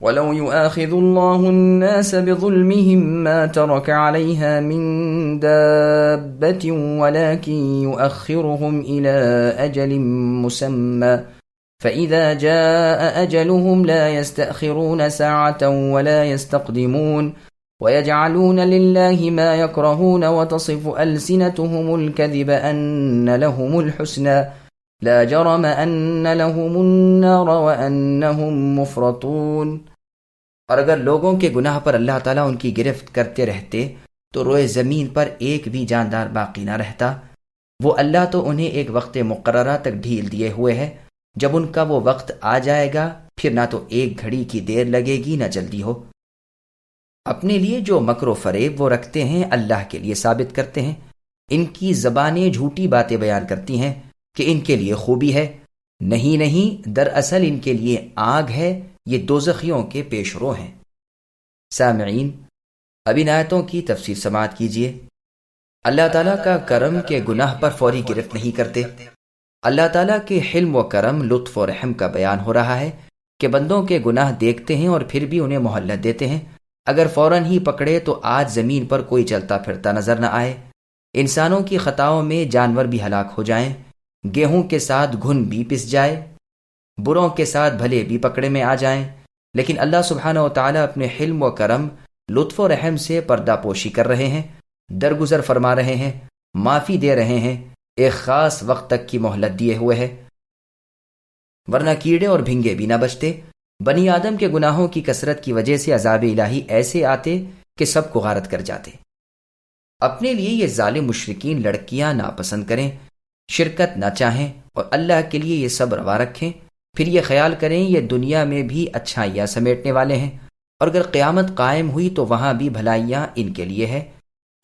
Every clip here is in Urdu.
وَلَوْ يُؤَاخِذُ اللَّهُ النَّاسَ بِظُلْمِهِمْ مَا تَرَكَ عَلَيْهَا مِن دَابَّةٍ وَلَكِن يُؤَخِّرُهُمْ إِلَى أَجَلٍ مُّسَمًّى فَإِذَا جَاءَ أَجَلُهُمْ لَا يَسْتَأْخِرُونَ سَاعَةً وَلَا يَسْتَقْدِمُونَ وَيَجْعَلُونَ لِلَّهِ مَا يَكْرَهُونَ وَتَصِفُ أَلْسِنَتُهُمُ الْكَذِبَ أَنَّ لَهُمُ الْحُسْنَىٰ لا جرم أن لهم النار وأنهم مفرطون۔ اور اگر لوگوں کے گناہ پر اللہ تعالیٰ ان کی گرفت کرتے رہتے تو روئے زمین پر ایک بھی جاندار باقی نہ رہتا۔ وہ اللہ تو انہیں ایک وقت مقررہ تک ڈھیل دیے ہوئے ہے، جب ان کا وہ وقت آ جائے گا پھر نہ تو ایک گھڑی کی دیر لگے گی نہ جلدی ہو۔ اپنے لیے جو مکر و فریب وہ رکھتے ہیں اللہ کے لیے ثابت کرتے ہیں، ان کی زبانیں جھوٹی باتیں بیان کرتی ہیں کہ ان کے لیے خوبی ہے، نہیں دراصل ان کے لیے آگ ہے، یہ دوزخیوں کے پیش رو ہیں۔ سامعین، اب ان آیتوں کی تفسیر سماعت کیجیے۔ اللہ تعالیٰ کا کرم کے گناہ پر فوری گرفت نہیں کرتے۔ اللہ تعالیٰ کے حلم و کرم، لطف و رحم کا بیان ہو رہا ہے کہ بندوں کے گناہ دیکھتے ہیں اور پھر بھی انہیں مہلت دیتے ہیں۔ اگر فوراً ہی پکڑے تو آج زمین پر کوئی چلتا پھرتا نظر نہ آئے۔ انسانوں کی خطاؤں میں جانور بھی ہلاک ہو جائیں، گیہوں کے ساتھ گھن بھی پس جائے، بروں کے ساتھ بھلے بھی پکڑے میں آ جائیں، لیکن اللہ سبحانہ و تعالیٰ اپنے حلم و کرم، لطف و رحم سے پردہ پوشی کر رہے ہیں، درگزر فرما رہے ہیں، معافی دے رہے ہیں، ایک خاص وقت تک کی مہلت دیے ہوئے ہے، ورنہ کیڑے اور بھنگے بھی نہ بچتے۔ بنی آدم کے گناہوں کی کثرت کی وجہ سے عذاب الہی ایسے آتے کہ سب کو غارت کر جاتے۔ اپنے لیے یہ ظالم مشرکین لڑکیاں ناپسند کریں، شرکت نہ چاہیں اور اللہ کے لیے یہ سب روا رکھیں، پھر یہ خیال کریں یہ دنیا میں بھی اچھائیاں سمیٹنے والے ہیں، اور اگر قیامت قائم ہوئی تو وہاں بھی بھلائیاں ان کے لیے ہے۔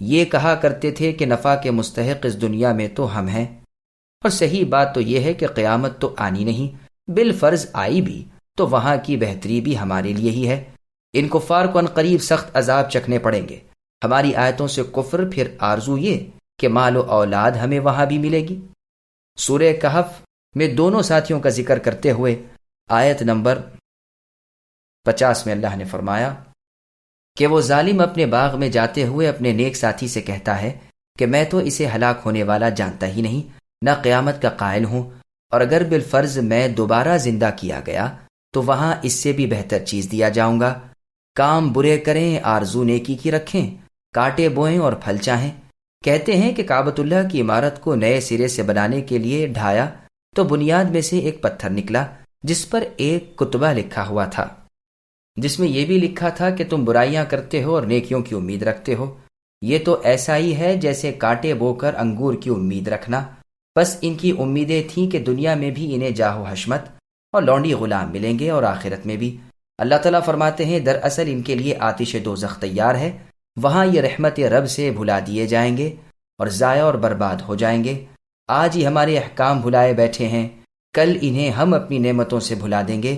یہ کہا کرتے تھے کہ نفع کے مستحق اس دنیا میں تو ہم ہیں، اور صحیح بات تو یہ ہے کہ قیامت تو آنی نہیں، بالفرض آئی بھی تو وہاں کی بہتری بھی ہمارے لیے ہی ہے۔ ان کفار کو عنقریب سخت عذاب چکھنے پڑیں گے۔ ہماری آیتوں سے کفر، پھر آرزو یہ کہ مال و اولاد ہمیں وہاں بھی ملے گی۔ سورہ کہف میں دونوں ساتھیوں کا ذکر کرتے ہوئے آیت نمبر 50 میں اللہ نے فرمایا کہ وہ ظالم اپنے باغ میں جاتے ہوئے اپنے نیک ساتھی سے کہتا ہے کہ میں تو اسے ہلاک ہونے والا جانتا ہی نہیں، نہ قیامت کا قائل ہوں، اور اگر بالفرض میں دوبارہ زندہ کیا گیا تو وہاں اس سے بھی بہتر چیز دیا جاؤں گا۔ کام برے کریں، آرزو نیکی کی رکھیں، کاٹے بوئیں اور پھل چاہیں۔ کہتے ہیں کہ کعبۃ اللہ کی عمارت کو نئے سرے سے بنانے کے لیے ڈھایا تو بنیاد میں سے ایک پتھر نکلا جس پر ایک کتبہ لکھا ہوا تھا، جس میں یہ بھی لکھا تھا کہ تم برائیاں کرتے ہو اور نیکیوں کی امید رکھتے ہو۔ یہ تو ایسا ہی ہے جیسے کاٹے بو کر انگور کی امید رکھنا۔ بس ان کی امیدیں تھیں کہ دنیا میں بھی انہیں جاہ و حشمت اور لونڈی غلام ملیں گے اور آخرت میں بھی۔ اللہ تعالیٰ فرماتے ہیں دراصل ان کے لیے آتش دوزخ تیار ہے، وہاں یہ رحمت رب سے بھلا دیے جائیں گے اور ضائع اور برباد ہو جائیں گے۔ آج ہی ہمارے احکام بھلائے بیٹھے ہیں، کل انہیں ہم اپنی نعمتوں سے بھلا دیں گے،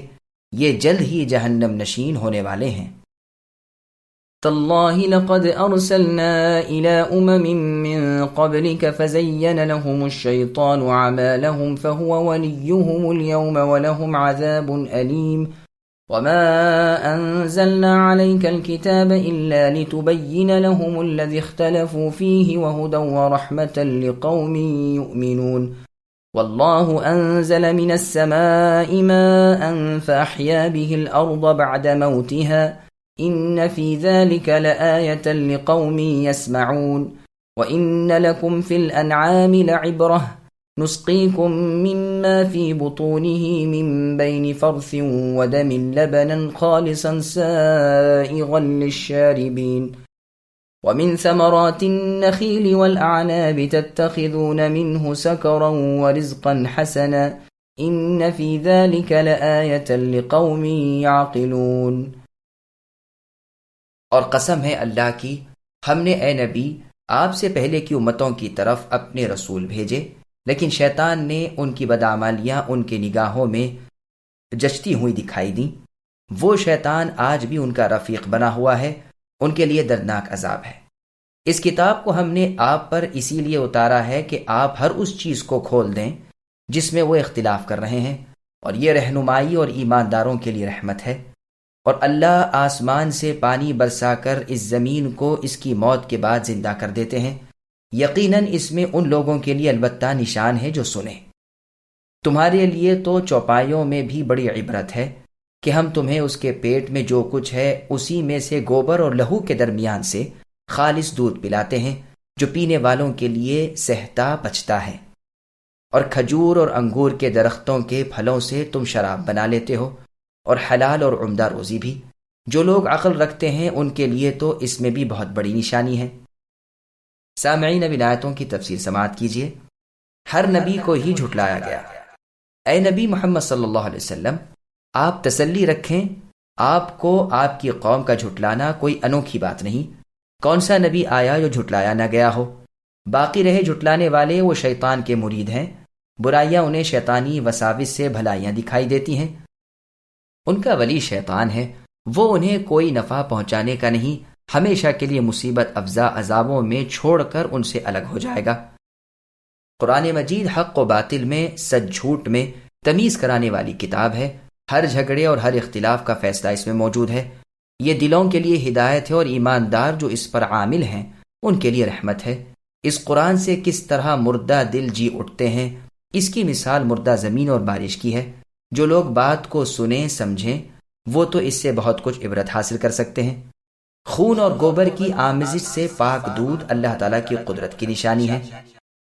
یہ جلد ہی جہنم نشین ہونے والے ہیں۔ تالله لقد أرسلنا إلى من قبلك فزين لهم الشيطان أعمالهم فهو وليهم اليوم ولهم عذاب أليم وما أنزلنا عليك الكتاب إلا لتبين لهم الذي اختلفوا فيه وهدى ورحمة لقوم يؤمنون والله أنزل من السماء ماء فأحيا به الأرض بعد موتها إن في ذلك لآية لقوم يسمعون وإن لكم في الأنعام لعبرة نسقيكم مما في بطونه من بين فرث ودم لبنا خالصا سائغا للشاربين ومن ثمرات النخيل والأعناب تتخذون منه سكرا ورزقا حسنا إن في ذلك لآية لقوم يعقلون۔ اور قسم ہے اللہ کی، ہم نے اے نبی آپ سے پہلے کی امتوں کی طرف اپنے رسول بھیجے، لیکن شیطان نے ان کی بدعمالیاں ان کے نگاہوں میں جچتی ہوئی دکھائی دیں۔ وہ شیطان آج بھی ان کا رفیق بنا ہوا ہے، ان کے لیے دردناک عذاب ہے۔ اس کتاب کو ہم نے آپ پر اسی لیے اتارا ہے کہ آپ ہر اس چیز کو کھول دیں جس میں وہ اختلاف کر رہے ہیں، اور یہ رہنمائی اور ایمانداروں کے لیے رحمت ہے۔ اور اللہ آسمان سے پانی برسا کر اس زمین کو اس کی موت کے بعد زندہ کر دیتے ہیں، یقیناً اس میں ان لوگوں کے لیے البتہ نشان ہے جو سنیں۔ تمہارے لیے تو چوپایوں میں بھی بڑی عبرت ہے کہ ہم تمہیں اس کے پیٹ میں جو کچھ ہے اسی میں سے گوبر اور لہو کے درمیان سے خالص دودھ پلاتے ہیں جو پینے والوں کے لیے سہتا پچتا ہے، اور کھجور اور انگور کے درختوں کے پھلوں سے تم شراب بنا لیتے ہو، اور حلال اور عمدہ روزی بھی۔ جو لوگ عقل رکھتے ہیں ان کے لیے تو اس میں بھی بہت بڑی نشانی ہے۔ سامعین، اب ان آیتوں کی تفسیر سماعت کیجیے۔ ہر نبی کو ہی جھٹلایا گیا۔ اے نبی محمد صلی اللہ علیہ وسلم، آپ تسلی رکھیں، آپ کو آپ کی قوم کا جھٹلانا کوئی انوکھی بات نہیں۔ کون سا نبی آیا جو جھٹلایا نہ گیا ہو؟ باقی رہے جھٹلانے والے وہ شیطان کے مرید ہیں، برائیاں انہیں شیطانی وساوس سے بھلائیاں دکھائی دیتی ہیں۔ ان کا ولی شیطان ہے، وہ انہیں کوئی نفع پہنچانے کا نہیں، ہمیشہ کے لیے مصیبت افزا عذابوں میں چھوڑ کر ان سے الگ ہو جائے گا۔ قرآن مجید حق و باطل میں، سچ جھوٹ میں تمیز کرانے والی کتاب ہے۔ ہر جھگڑے اور ہر اختلاف کا فیصلہ اس میں موجود ہے۔ یہ دلوں کے لیے ہدایت ہے، اور ایماندار جو اس پر عامل ہیں ان کے لیے رحمت ہے۔ اس قرآن سے کس طرح مردہ دل جی اٹھتے ہیں، اس کی مثال مردہ زمین اور بارش کی ہے۔ جو لوگ بات کو سنیں سمجھیں وہ تو اس سے بہت کچھ عبرت حاصل کر سکتے ہیں۔ خون اور گوبر کی آمیزش سے پاک دودھ اللہ تعالیٰ کی قدرت کی نشانی ہے۔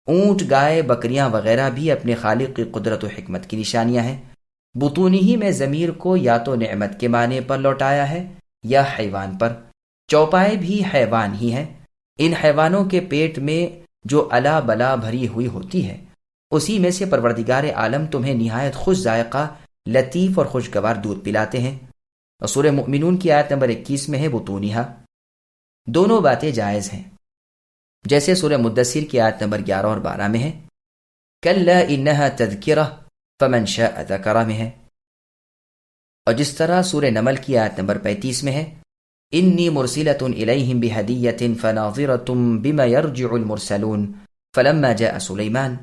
اونٹ، گائے، بکریاں وغیرہ بھی اپنے خالق کی قدرت و حکمت کی نشانیاں ہیں۔ بطونی ہی میں ضمیر کو یا تو نعمت کے معنی پر لوٹایا ہے یا حیوان پر۔ چوپائے بھی حیوان ہی ہیں۔ ان حیوانوں کے پیٹ میں جو الا بلا بھری ہوئی ہوتی ہے اسی میں سے پروردگار عالم تمہیں نہایت خوش ذائقہ، لطیف اور خوشگوار دودھ پلاتے ہیں۔ اور سورہ مؤمنون کی آیت نمبر 21 میں ہے بطونہا۔ دونوں باتیں جائز ہیں، جیسے سورہ مدثر کی آیت نمبر 11 اور 12 میں ہے، کلا انہا تذکرہ فمن شاء ذکرہ میں ہے، اور جس طرح سورہ نمل کی آیت نمبر 35 میں ہے، انی مرسلۃ الیہم بہدیۃ فناظرۃ بما یرجع المرسلون فلما جاء سلیمان۔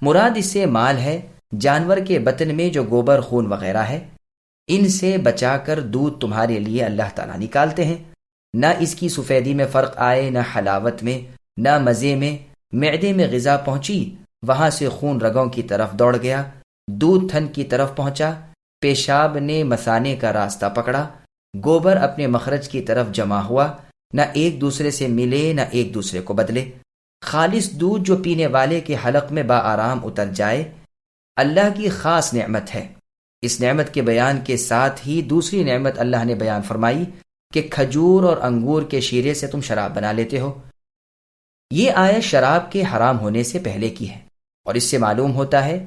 مراد اس سے مال ہے، جانور کے بطن میں جو گوبر خون وغیرہ ہے، ان سے بچا کر دودھ تمہارے لیے اللہ تعالیٰ نکالتے ہیں۔ نہ اس کی سفیدی میں فرق آئے، نہ حلاوت میں، نہ مزے میں۔ معدے میں غذا پہنچی، وہاں سے خون رگوں کی طرف دوڑ گیا، دودھ تھن کی طرف پہنچا، پیشاب نے مثانے کا راستہ پکڑا، گوبر اپنے مخرج کی طرف جمع ہوا، نہ ایک دوسرے سے ملے نہ ایک دوسرے کو بدلے۔ خالص دودھ جو پینے والے کے حلق میں بآرام اتر جائے، اللہ کی خاص نعمت ہے۔ اس نعمت کے بیان کے ساتھ ہی دوسری نعمت اللہ نے بیان فرمائی کہ کھجور اور انگور کے شیرے سے تم شراب بنا لیتے ہو۔ یہ آیت شراب کے حرام ہونے سے پہلے کی ہے، اور اس سے معلوم ہوتا ہے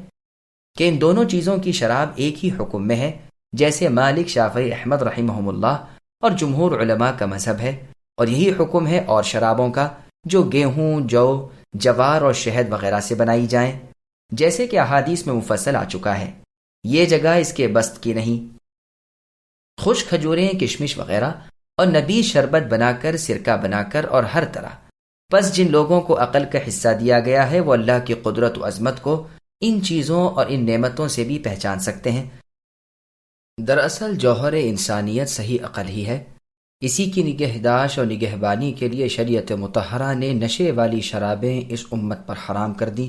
کہ ان دونوں چیزوں کی شراب ایک ہی حکم میں ہے، جیسے مالک، شافعی، احمد رحمہم اللہ اور جمہور علماء کا مذہب ہے۔ اور یہی حکم ہے اور شرابوں کا جو گیہوں، جو، جوار اور شہد وغیرہ سے بنائی جائیں، جیسے کہ احادیث میں مفصل آ چکا ہے۔ یہ جگہ اس کے بست کی نہیں۔ خشک کھجوریں، کشمش وغیرہ، اور نبیذ شربت بنا کر، سرکہ بنا کر، اور ہر طرح۔ پس جن لوگوں کو عقل کا حصہ دیا گیا ہے وہ اللہ کی قدرت و عظمت کو ان چیزوں اور ان نعمتوں سے بھی پہچان سکتے ہیں۔ دراصل جوہر انسانیت صحیح عقل ہی ہے۔ اسی کی نگہداشت اور نگہبانی کے لیے شریعت مطہرہ نے نشے والی شرابیں اس امت پر حرام کر دیں۔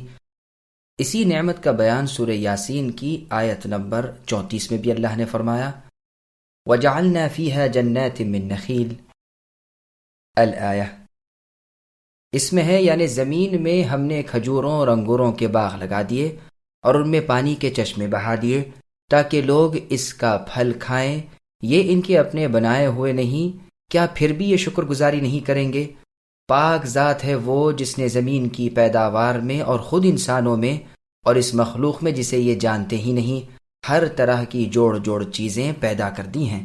اسی نعمت کا بیان سورہ یاسین کی آیت نمبر 34 میں بھی اللہ نے فرمایا، وَجَعَلْنَا فِيهَا جَنَّاتٍ مِّن نَخِيلٍ الآیہ۔ اس میں ہے یعنی زمین میں ہم نے کھجوروں اور انگوروں کے باغ لگا دیے اور ان میں پانی کے چشمے بہا دیے تاکہ لوگ اس کا پھل کھائیں۔ یہ ان کے اپنے بنائے ہوئے نہیں، کیا پھر بھی یہ شکر گزاری نہیں کریں گے؟ پاک ذات ہے وہ جس نے زمین کی پیداوار میں اور خود انسانوں میں اور اس مخلوق میں جسے یہ جانتے ہی نہیں ہر طرح کی جوڑ جوڑ چیزیں پیدا کر دی ہیں۔